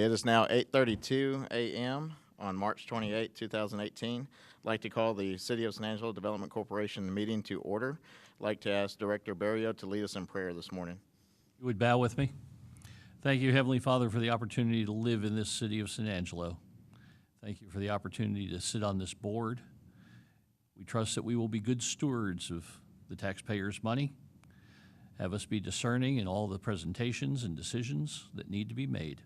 It is now 8:32 a.m. on March 28, 2018. I'd like to call the City of San Angelo Development Corporation meeting to order. I'd like to ask Director Berrio to lead us in prayer this morning. You would bow with me? Thank you, Heavenly Father, for the opportunity to live in this city of San Angelo. Thank you for the opportunity to sit on this board. We trust that we will be good stewards of the taxpayers' money. Have us be discerning in all the presentations and decisions that need to be made.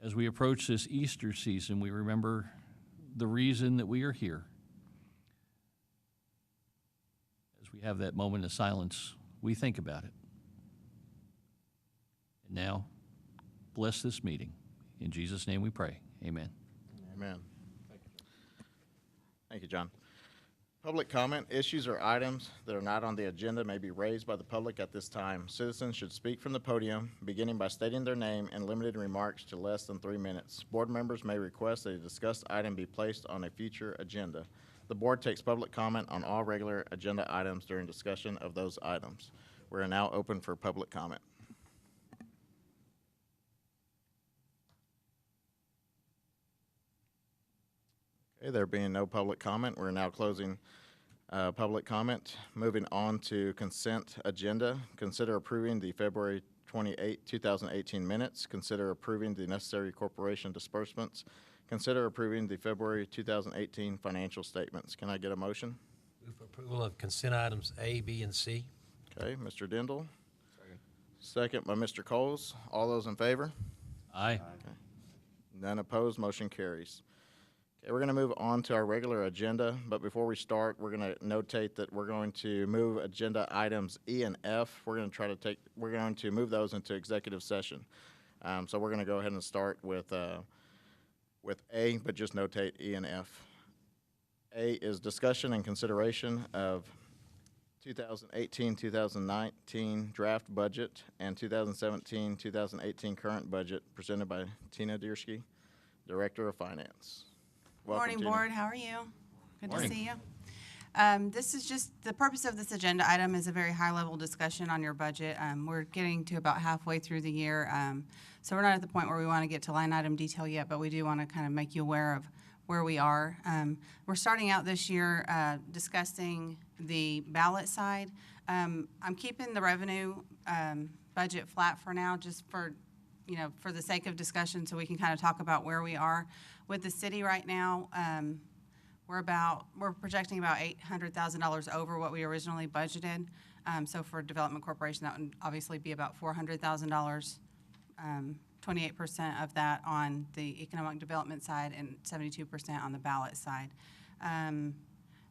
As we approach this Easter season, we remember the reason that we are here. As we have that moment of silence, we think about it. And now, bless this meeting. In Jesus' name we pray. Amen. Amen. Thank you, John. Public comment. Issues or items that are not on the agenda may be raised by the public at this time. Citizens should speak from the podium, beginning by stating their name and limited remarks to less than 3 minutes. Board members may request that a discussed item be placed on a future agenda. The board takes public comment on all regular agenda items during discussion of those items. We are now open for public comment. Okay, there being no public comment, we're now closing public comment. Moving on to consent agenda. Consider approving the February 28, 2018 minutes. Consider approving the necessary corporation disbursements. Consider approving the February 2018 financial statements. Can I get a motion? Move for approval of consent items A, B, and C. Okay, Mr. Dindal. Second by Mr. Coles. All those in favor? Aye. Okay. None opposed, motion carries. Okay, we're going to move on to our regular agenda, but before we start, we're going to notate that we're going to move agenda items E and F. We're going to move those into executive session. So we're going to go ahead and start with A, but just notate E and F. A is discussion and consideration of 2018-2019 draft budget and 2017-2018 current budget presented by Tina Diersky, Director of Finance. Welcome, Morning, Tina. Board. How are you? Good Morning. to see you. This is just, the purpose of this agenda item is a very high-level discussion on your budget. We're getting to about halfway through the year, so we're not at the point where we want to get to line item detail yet, but we do want to kind of make you aware of where we are. We're starting out this year discussing the ballot side. I'm keeping the revenue budget flat for now, just for the sake of discussion, so we can kind of talk about where we are with the city right now. We're projecting about $800,000 over what we originally budgeted. So for Development Corporation, that would obviously be about $400,000. 28% of that on the economic development side and 72% on the ballot side.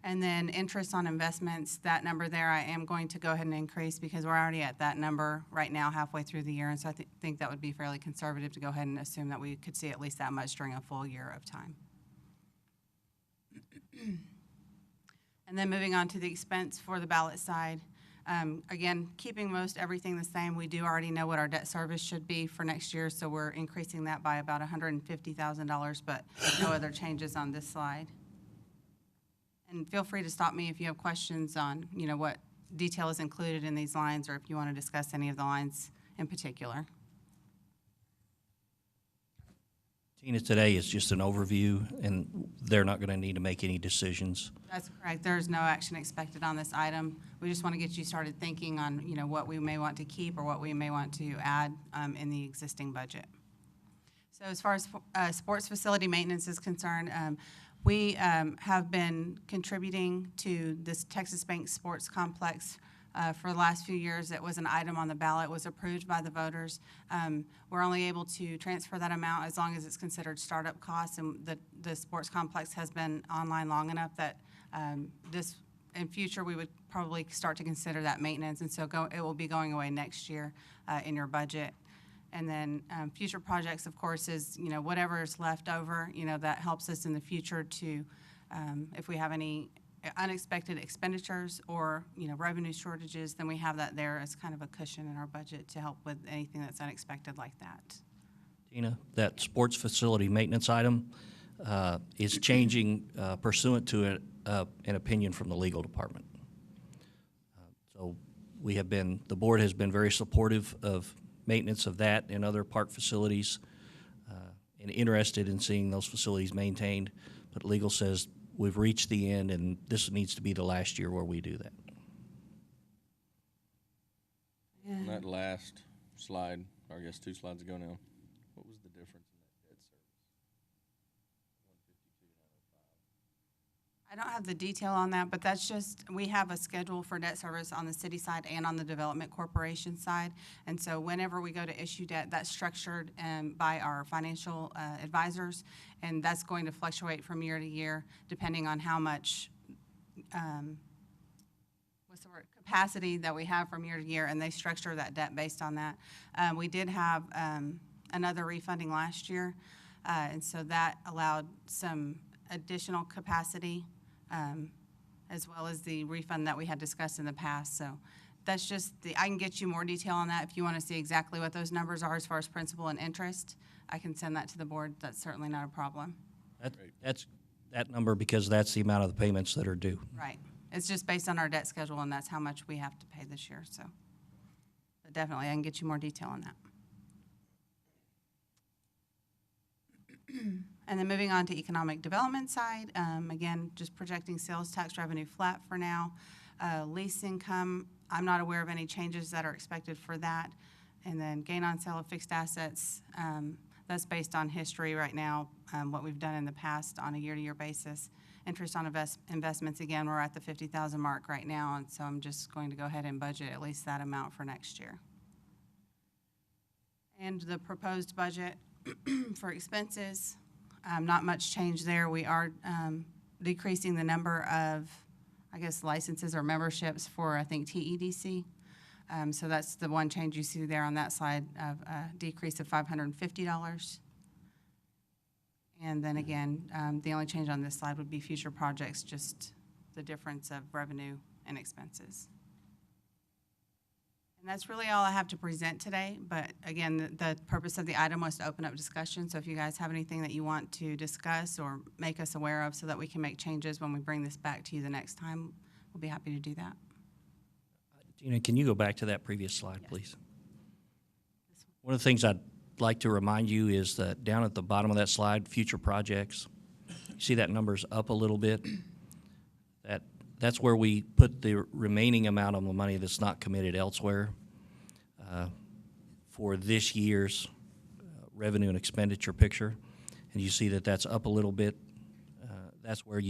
And then interest on investments, that number there I am going to go ahead and increase because we're already at that number right now halfway through the year. And so I think that would be fairly conservative to go ahead and assume that we could see at least that much during a full year of time. And then moving on to the expense for the ballot side. Again, keeping most everything the same. We do already know what our debt service should be for next year, so we're increasing that by about $150,000, but no other changes on this slide. And feel free to stop me if you have questions on, what detail is included in these lines, or if you want to discuss any of the lines in particular. Tina, today is just an overview, and they're not going to need to make any decisions. That's correct. There's no action expected on this item. We just want to get you started thinking on, what we may want to keep or what we may want to add in the existing budget. So as far as sports facility maintenance is concerned, we have been contributing to this Texas Bank Sports Complex for the last few years. It was an item on the ballot, was approved by the voters. We're only able to transfer that amount as long as it's considered startup costs, and the sports complex has been online long enough that in future we would probably start to consider that maintenance, and so it will be going away next year in your budget. And then future projects, of course, is whatever is left over, that helps us in the future to, if we have any unexpected expenditures or revenue shortages, then we have that there as kind of a cushion in our budget to help with anything that's unexpected like that. Tina, that sports facility maintenance item is changing pursuant to an opinion from the legal department. So the board has been very supportive of maintenance of that and other park facilities. and interested in seeing those facilities maintained, but legal says we've reached the end and this needs to be the last year where we do that. On that last slide, or I guess 2 slides ago now, what was the difference in that debt service? I don't have the detail on that, but that's just, we have a schedule for debt service on the city side and on the development corporation side. And so whenever we go to issue debt, that's structured by our financial advisors, and that's going to fluctuate from year to year depending on how much, capacity that we have from year to year, and they structure that debt based on that. We did have another refunding last year, and so that allowed some additional capacity, as well as the refund that we had discussed in the past. So that's just I can get you more detail on that if you want to see exactly what those numbers are as far as principal and interest. I can send that to the board. That's certainly not a problem. That's that number because that's the amount of the payments that are due. Right. It's just based on our debt schedule, and that's how much we have to pay this year, so. But definitely, I can get you more detail on that. And then moving on to economic development side, again, just projecting sales tax revenue flat for now. Lease income, I'm not aware of any changes that are expected for that. And then gain on sale of fixed assets, that's based on history right now, what we've done in the past on a year-to-year basis. Interest on investments, again, we're at the 50,000 mark right now, and so I'm just going to go ahead and budget at least that amount for next year. And the proposed budget for expenses, not much change there. We are decreasing the number of, I guess, licenses or memberships for, I think, TEDC. So that's the one change you see there on that slide of a decrease of $550. And then again, the only change on this slide would be future projects, just the difference of revenue and expenses. And that's really all I have to present today. But again, the purpose of the item was to open up discussion. So if you guys have anything that you want to discuss or make us aware of so that we can make changes when we bring this back to you the next time, we'll be happy to do that. Tina, can you go back to that previous slide, please? One of the things I'd like to remind you is that down at the bottom of that slide, future projects, you see that number's up a little bit. That's where we put the remaining amount of the money that's not committed elsewhere for this year's revenue and expenditure picture. And you see that that's up a little bit. That's where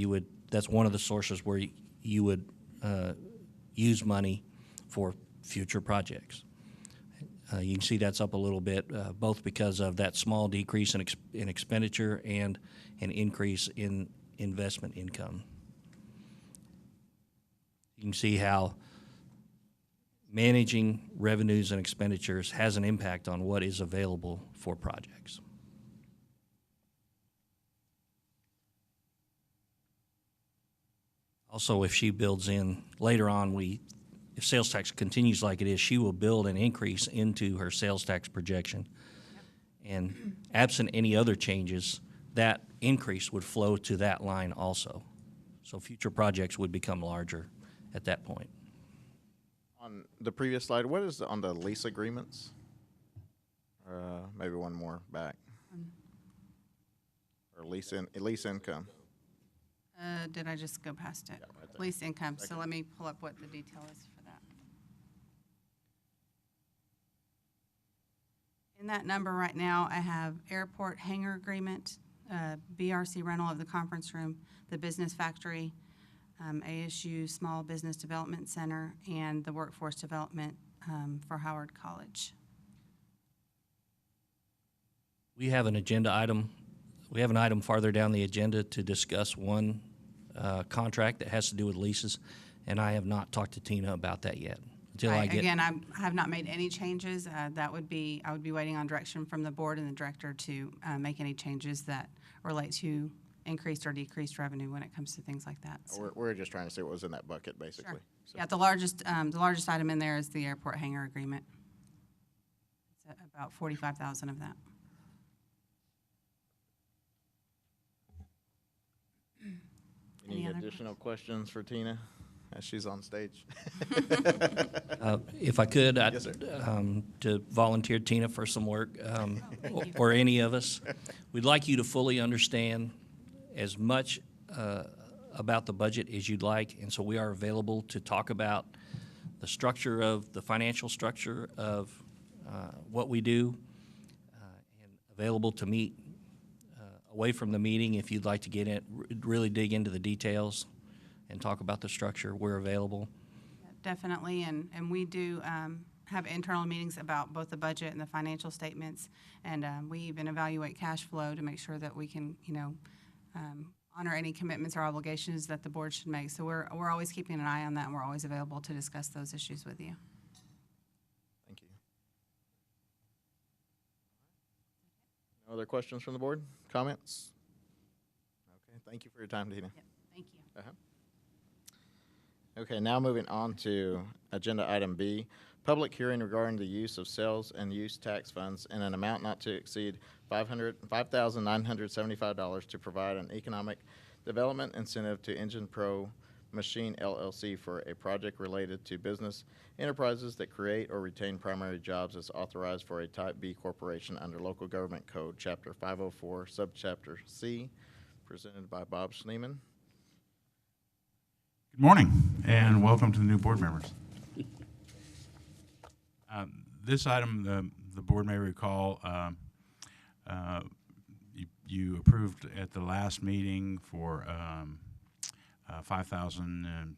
that's one of the sources where you would use money for future projects. You can see that's up a little bit, both because of that small decrease in expenditure and an increase in investment income. You can see how managing revenues and expenditures has an impact on what is available for projects. Also, if she builds in, later on, if sales tax continues like it is, she will build an increase into her sales tax projection. And absent any other changes, that increase would flow to that line also. So future projects would become larger at that point. On the previous slide, what is on the lease agreements? Maybe one more back. Or lease income. Did I just go past it? Yeah, right there. Lease income. So Okay. let me pull up what the detail is for that. In that number right now, I have airport hangar agreement, BRC rental of the conference room, the business factory, ASU Small Business Development Center, and the workforce development for Howard College. We have an agenda item. We have an item farther down the agenda to discuss one contract that has to do with leases, and I have not talked to Tina about that yet. Until I Right. get Again, I have not made any changes. I would be waiting on direction from the board and the director to make any changes that relate to increased or decreased revenue when it comes to things like that. So. We're just trying to see what was in that bucket, basically. Sure. So- Yeah, the largest item in there is the airport hangar agreement. It's about 45,000 of that. Any Any other additional questions for Tina She's on stage. If I could, I'd, Yes, sir. to volunteer Tina for some work, thank you. or any of us. We'd like you to fully understand as much about the budget as you'd like, and so we are available to talk about the structure of, the financial structure of what we do, and available to meet away from the meeting if you'd like to get in, really dig into the details and talk about the structure. We're available. Definitely, and we do have internal meetings about both the budget and the financial statements, and we even evaluate cash flow to make sure that we can, honor any commitments or obligations that the board should make. So we're always keeping an eye on that, and we're always available to discuss those issues with you. Thank you. No other questions from the board? Comments? Okay, thank you for your time, Tina. Yep, thank you. Okay, now moving on to agenda item B, public hearing regarding the use of sales and use tax funds in an amount not to exceed $5,975 to provide an economic development incentive to Engine Pro Machine LLC for a project related to business enterprises that create or retain primary jobs as authorized for a Type B corporation under Local Government Code, Chapter 504, Subchapter C, presented by Bob Schneeman. Good morning, and welcome to the new board members. This item, the board may recall, you approved at the last meeting for $5,000 and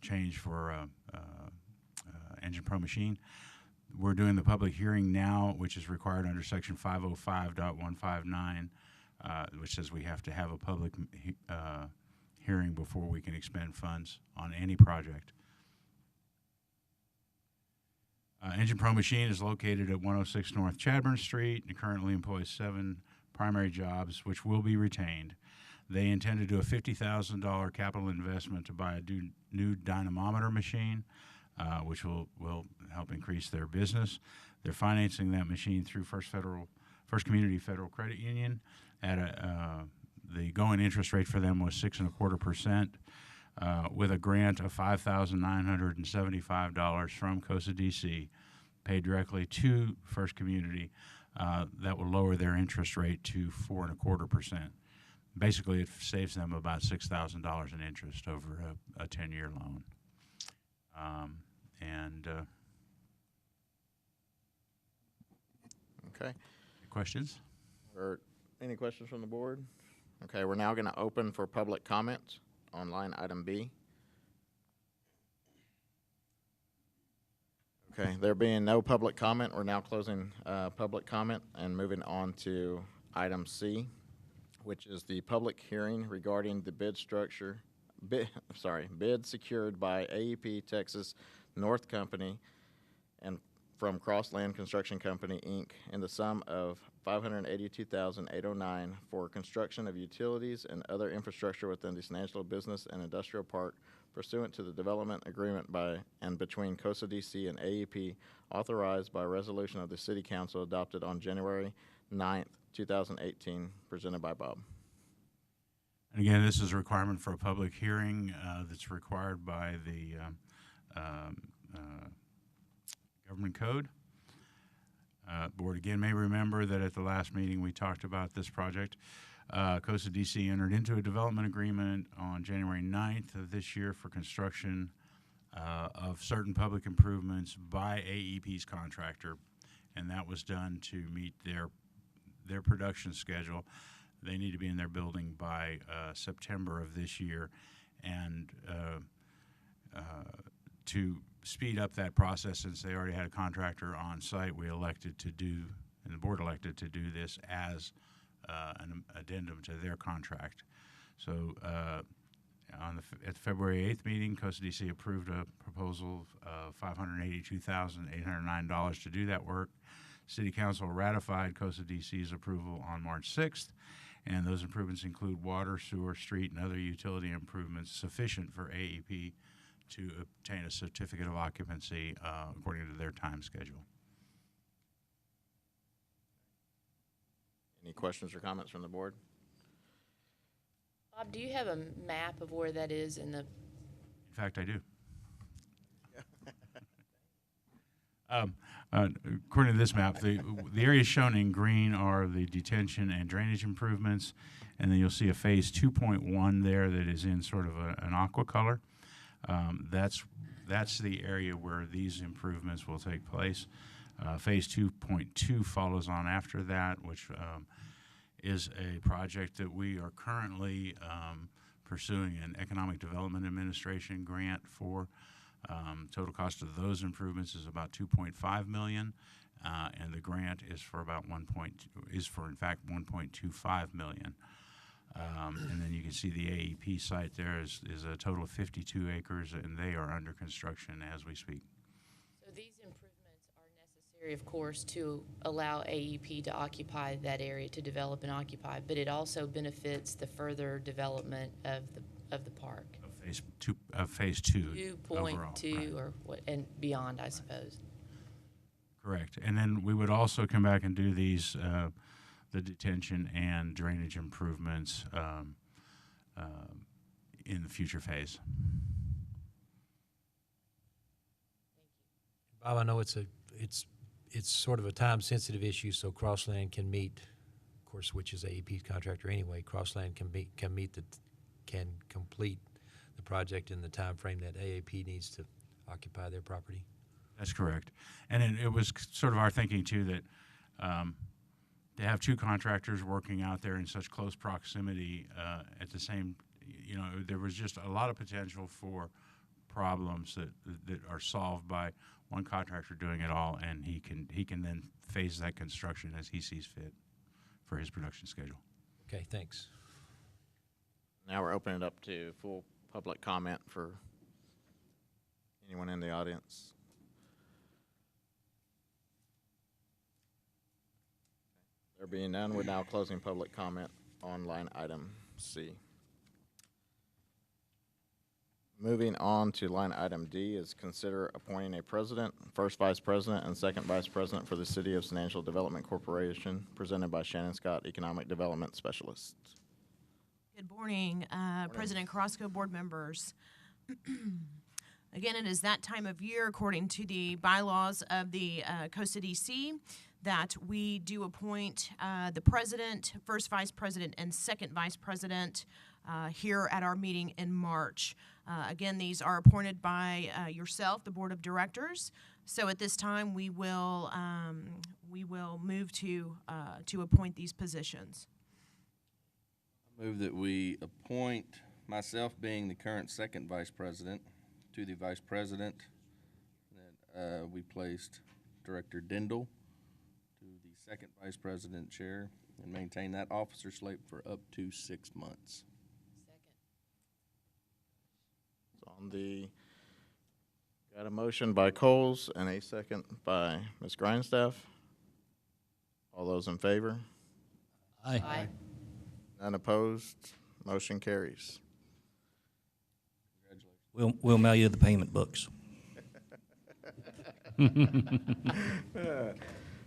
change for Engine Pro Machine. We're doing the public hearing now, which is required under Section 505.159, which says we have to have a public hearing before we can expend funds on any project. Engine Pro Machine is located at 106 North Chadbourne Street and currently employs 7 primary jobs, which will be retained. They intend to do a $50,000 capital investment to buy a new dynamometer machine, which will help increase their business. They're financing that machine through First Community Federal Credit Union at the going interest rate for them was 6.25%, with a grant of $5,975 from COSA DC, paid directly to First Community. That will lower their interest rate to 4.25%. Basically, it saves them about $6,000 in interest over a 10-year loan. Okay. Questions? Or any questions from the board? Okay, we're now going to open for public comment on line item B. Okay, there being no public comment, we're now closing public comment and moving on to item C, which is the public hearing regarding the bid secured by AEP Texas North Company and from Crossland Construction Company, Inc., in the sum of $582,809 for construction of utilities and other infrastructure within the San Angelo Business and Industrial Park pursuant to the development agreement by and between COSA DC and AEP, authorized by resolution of the City Council adopted on January 9th, 2018, presented by Bob. And again, this is a requirement for a public hearing that's required by the Government Code. Board again may remember that at the last meeting we talked about this project. COSA DC entered into a development agreement on January 9th of this year for construction of certain public improvements by AEP's contractor, and that was done to meet their production schedule. They need to be in their building by September of this year, and to speed up that process, since they already had a contractor on site, we elected to do, and the board elected to do this as an addendum to their contract. So at the February 8th meeting, COSA DC approved a proposal of $582,809 to do that work. City Council ratified COSA DC's approval on March 6th, and those improvements include water, sewer, street, and other utility improvements sufficient for AEP to obtain a certificate of occupancy according to their time schedule. Any questions or comments from the board? Bob, do you have a map of where that is in the In fact, I do. According to this map, the areas shown in green are the detention and drainage improvements, and then you'll see a phase 2.1 there that is in sort of an aqua color. That's the area where these improvements will take place. Phase 2.2 follows on after that, which is a project that we are currently pursuing an Economic Development Administration grant for. Total cost of those improvements is about $2.5 million, and the grant is for about in fact 1.25 million. And then you can see the AEP site there is a total of 52 acres, and they are under construction as we speak. So these improvements are necessary, of course, to allow AEP to occupy that area, to develop and occupy, but it also benefits the further development of the park. Phase two overall, 2.2 right. or what, and beyond, I suppose. Correct. And then we would also come back and do these, the detention and drainage improvements in the future phase. Bob, I know it's sort of a time-sensitive issue, so Crossland can meet, of course, which is AEP's contractor anyway. Crossland can complete the project in the time frame that AAP needs to occupy their property. That's correct. And it was sort of our thinking, too, that to have two contractors working out there in such close proximity at the same, there was just a lot of potential for problems that are solved by one contractor doing it all, and he can then phase that construction as he sees fit for his production schedule. Okay, thanks. Now we're opening it up to full public comment for anyone in the audience. There being none, we're now closing public comment on line item C. Moving on to line item D is consider appointing a president, first vice president, and second vice president for the City of San Angelo Development Corporation, presented by Shannon Scott, Economic Development Specialist. Good morning, President Carrasco, board members. Again, it is that time of year, according to the bylaws of the Costa DC, that we do appoint the president, first vice president, and second vice president here at our meeting in March. Again, these are appointed by yourself, the board of directors. So at this time, we will move to appoint these positions. Move that we appoint myself, being the current second vice president, to the vice president. That we placed Director Dindal to the second vice president chair and maintain that officer slate for up to 6 months. Got a motion by Coles and a second by Ms. Grindstaff. All those in favor? Aye. Aye. None opposed? Motion carries. We'll mail you the payment books.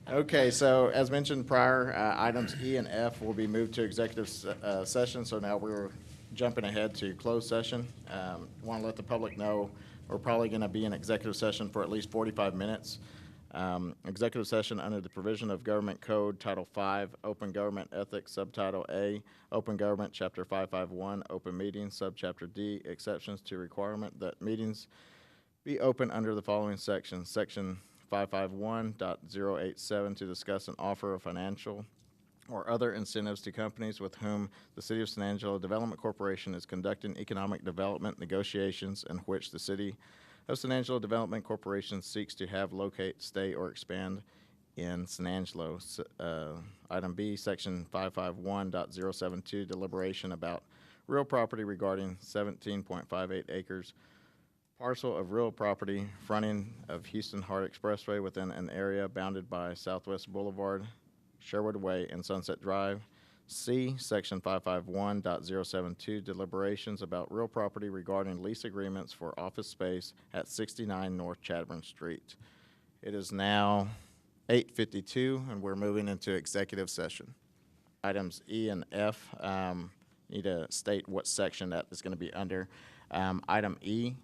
Okay, so as mentioned prior, items E and F will be moved to executive session, so now we're jumping ahead to closed session. Want to let the public know we're probably going to be in executive session for at least 45 minutes. Executive session under the provision of Government Code Title V, Open Government Ethics, Subtitle A, Open Government Chapter 551, Open Meetings, Subchapter D, exceptions to requirement that meetings be open under the following sections. Section 551.087 to discuss an offer of financial or other incentives to companies with whom the City of San Angelo Development Corporation is conducting economic development negotiations in which the City of San Angelo Development Corporation seeks to have, locate, stay, or expand in San Angelo. Item B, Section 551.072, deliberation about real property regarding 17.58 acres parcel of real property fronting of Houston Hart Expressway within an area bounded by Southwest Boulevard, Sherwood Way, and Sunset Drive. C, Section 551.072, deliberations about real property regarding lease agreements for office space at 69 North Chadbourn Street. It is now 8:52, and we're moving into executive session. Items E and F, need to state what section that is going to be under. Item E,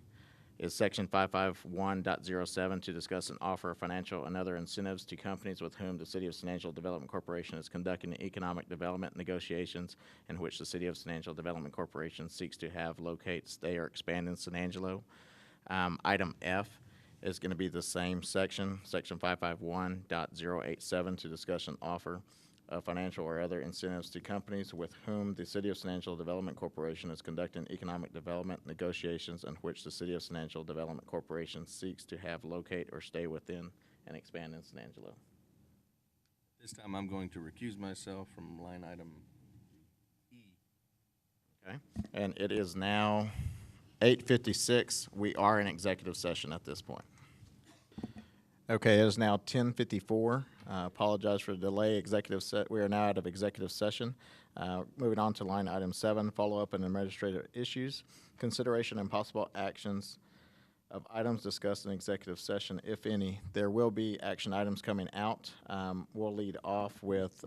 is Section 551.07 to discuss and offer financial and other incentives to companies with whom the City of San Angelo Development Corporation is conducting economic development negotiations in which the City of San Angelo Development Corporation seeks to have, locate, stay, or expand in San Angelo. Item F is going to be the same section, Section 551.087, to discuss and offer financial or other incentives to companies with whom the City of San Angelo Development Corporation is conducting economic development negotiations in which the City of San Angelo Development Corporation seeks to have, locate, or stay within and expand in San Angelo. This time I'm going to recuse myself from line item E. Okay, and it is now 8:56. We are in executive session at this point. Okay, it is now 10:54. Apologize for the delay. We are now out of executive session. Moving on to line item 7, follow-up and administrative issues. Consideration and possible actions of items discussed in executive session, if any. There will be action items coming out. We'll lead off with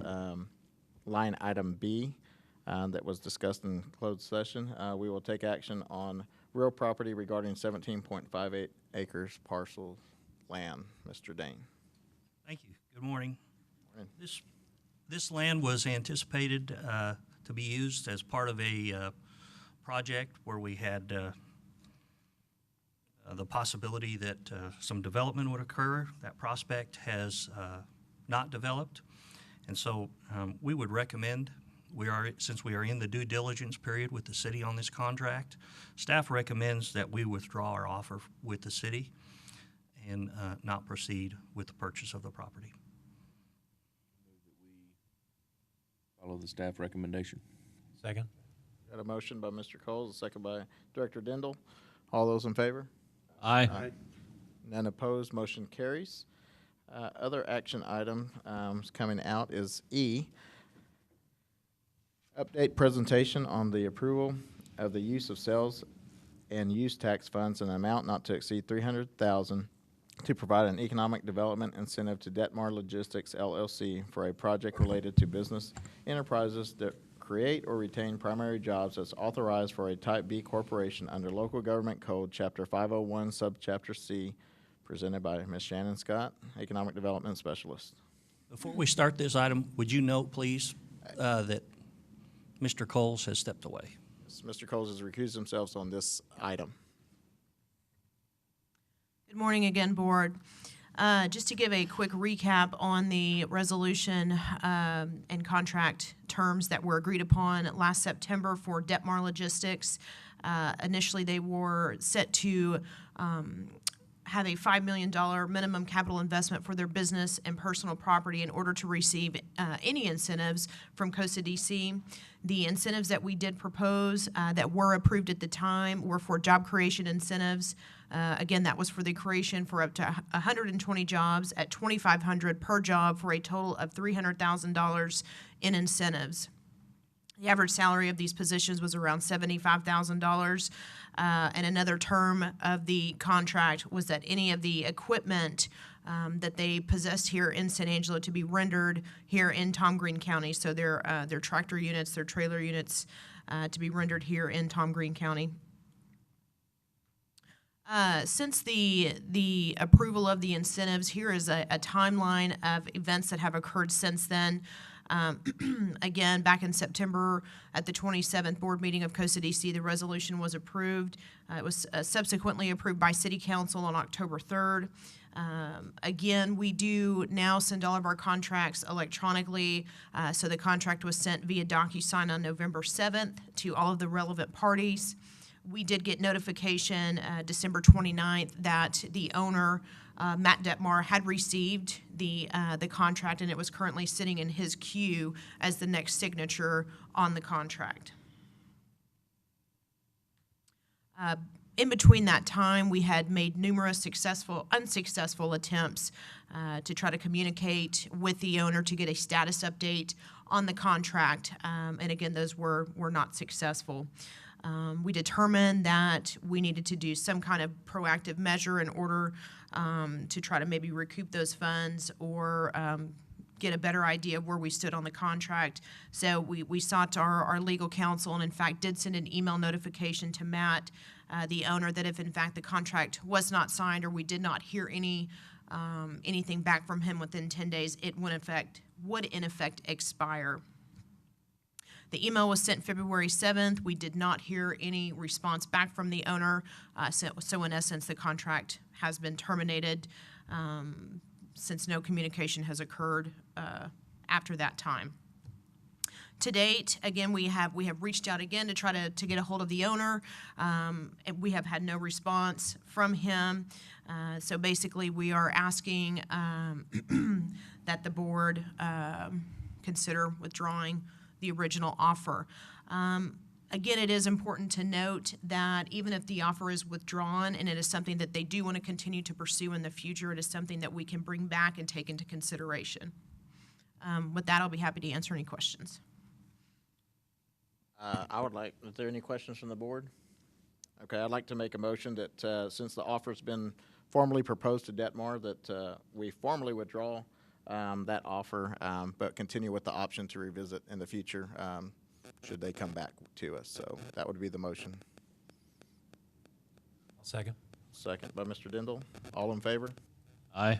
line item B that was discussed in closed session. We will take action on real property regarding 17.58 acres parcel land. Mr. Dane. Thank you. Good morning. Morning. This land was anticipated to be used as part of a project where we had the possibility that some development would occur. That prospect has not developed, and so we would recommend, since we are in the due diligence period with the city on this contract, staff recommends that we withdraw our offer with the city and not proceed with the purchase of the property. Follow the staff recommendation. Second. Got a motion by Mr. Coles, a second by Director Dindal. All those in favor? Aye. None opposed, motion carries. Other action item coming out is E. Update presentation on the approval of the use of sales and use tax funds in an amount not to exceed $300,000 to provide an economic development incentive to Detmar Logistics LLC for a project related to business enterprises that create or retain primary jobs as authorized for a Type B corporation under Local Government Code, Chapter 501, Subchapter C, presented by Ms. Shannon Scott, Economic Development Specialist. Before we start this item, would you note, please, that Mr. Coles has stepped away? Mr. Coles has recused himself on this item. Good morning again, Board. Just to give a quick recap on the resolution and contract terms that were agreed upon last September for Detmar Logistics. Initially, they were set to have a $5 million minimum capital investment for their business and personal property in order to receive any incentives from COSA DC. The incentives that we did propose that were approved at the time were for job creation incentives. Again, that was for the creation for up to 120 jobs at $2,500 per job for a total of $300,000 in incentives. The average salary of these positions was around $75,000. And another term of the contract was that any of the equipment that they possessed here in San Angelo to be rendered here in Tom Green County. So their tractor units, their trailer units to be rendered here in Tom Green County. Since the approval of the incentives, here is a timeline of events that have occurred since then. Again, back in September at the 27th board meeting of COSA DC, the resolution was approved. It was subsequently approved by City Council on October 3rd. Again, we do now send all of our contracts electronically. So the contract was sent via DocuSign on November 7th to all of the relevant parties. We did get notification December 29th that the owner, Matt Detmar, had received the contract, and it was currently sitting in his queue as the next signature on the contract. In between that time, we had made numerous unsuccessful attempts to try to communicate with the owner to get a status update on the contract, and again, those were not successful. We determined that we needed to do some kind of proactive measure in order to try to maybe recoup those funds or get a better idea of where we stood on the contract. So we sought our legal counsel and in fact did send an email notification to Matt, the owner, that if in fact the contract was not signed or we did not hear anything back from him within 10 days, it would in effect expire. The email was sent February 7th. We did not hear any response back from the owner. So in essence, the contract has been terminated since no communication has occurred after that time. To date, again, we have reached out again to try to get a hold of the owner. And we have had no response from him. So basically, we are asking that the board consider withdrawing the original offer. Again, it is important to note that even if the offer is withdrawn and it is something that they do want to continue to pursue in the future, it is something that we can bring back and take into consideration. With that, I'll be happy to answer any questions. Is there any questions from the board? Okay, I'd like to make a motion that since the offer's been formally proposed to Detmar, that we formally withdraw that offer, but continue with the option to revisit in the future should they come back to us. So that would be the motion. I'll second. Second by Mr. Dindal. All in favor? Aye.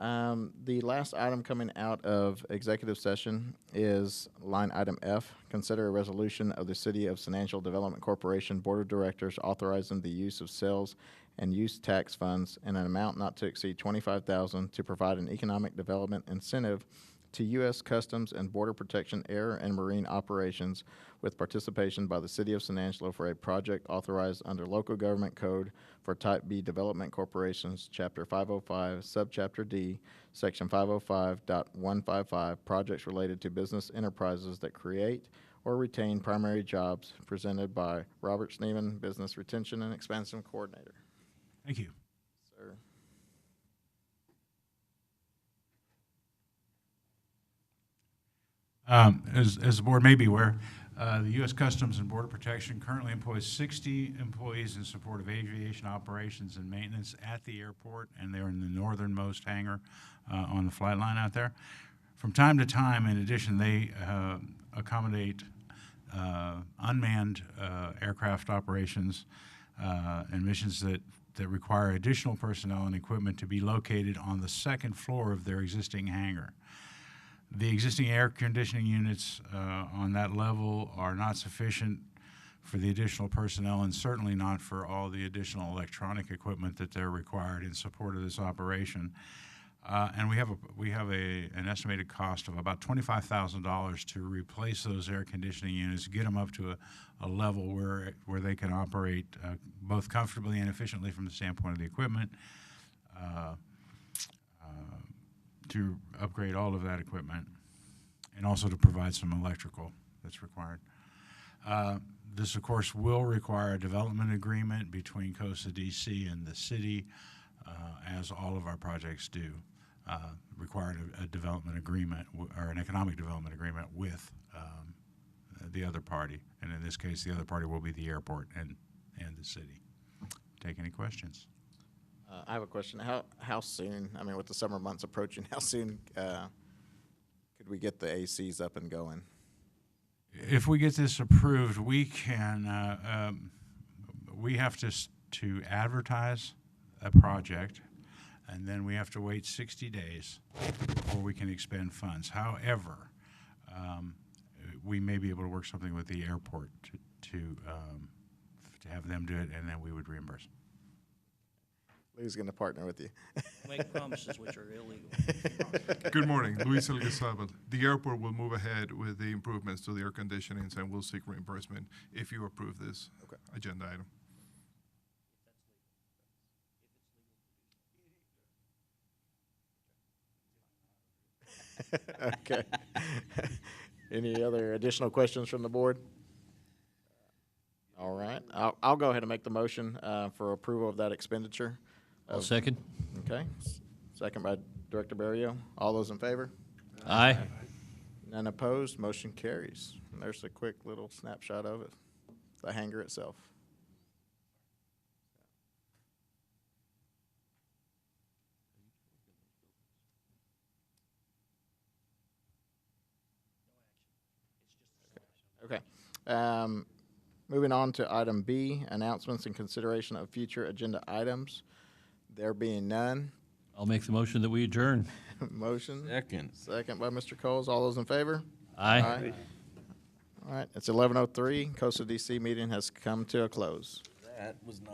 The last item coming out of executive session is line item F. Consider a resolution of the City of San Angelo Development Corporation Board of Directors authorizing the use of sales and use tax funds in an amount not to exceed $25,000 to provide an economic development incentive to U.S. Customs and Border Protection air and marine operations with participation by the City of San Angelo for a project authorized under Local Government Code for Type B Development Corporations, Chapter 505, Subchapter D, Section 505.155, projects related to business enterprises that create or retain primary jobs, presented by Robert Sneeman, Business Retention and Expansion Coordinator. Thank you. Sir. As the board may be aware, the U.S. Customs and Border Protection currently employs 60 employees in support of aviation operations and maintenance at the airport, and they're in the northernmost hangar on the flight line out there. From time to time, in addition, they accommodate unmanned aircraft operations and missions that require additional personnel and equipment to be located on the second floor of their existing hangar. The existing air conditioning units on that level are not sufficient for the additional personnel and certainly not for all the additional electronic equipment that they're required in support of this operation. And we have an estimated cost of about $25,000 to replace those air conditioning units, get them up to a level where they can operate both comfortably and efficiently from the standpoint of the equipment, to upgrade all of that equipment, and also to provide some electrical that's required. This, of course, will require a development agreement between COSA DC and the city, as all of our projects do. Required a development agreement or an economic development agreement with the other party, and in this case, the other party will be the airport and the city. Take any questions? I have a question. How soon, I mean, with the summer months approaching, how soon could we get the ACs up and going? If we get this approved, we can, we have to advertise a project, and then we have to wait 60 days before we can expend funds. However, we may be able to work something with the airport to have them do it, and then we would reimburse. Lou's going to partner with you. Make promises which are illegal. Good morning, Luis Elguizabal. The airport will move ahead with the improvements to the air conditionings and will seek reimbursement if you approve this agenda item. Okay. Any other additional questions from the board? All right. I'll go ahead and make the motion for approval of that expenditure. I'll second. Okay. Second by Director Barrio. All those in favor? Aye. None opposed. Motion carries. And there's a quick little snapshot of it, the hangar itself. Moving on to item B, announcements and consideration of future agenda items. There being none, I'll make the motion that we adjourn. motion. Second. Second by Mr. Coles. All those in favor? Aye. All right, it's 11:03. Coastal DC meeting has come to a close. That was not.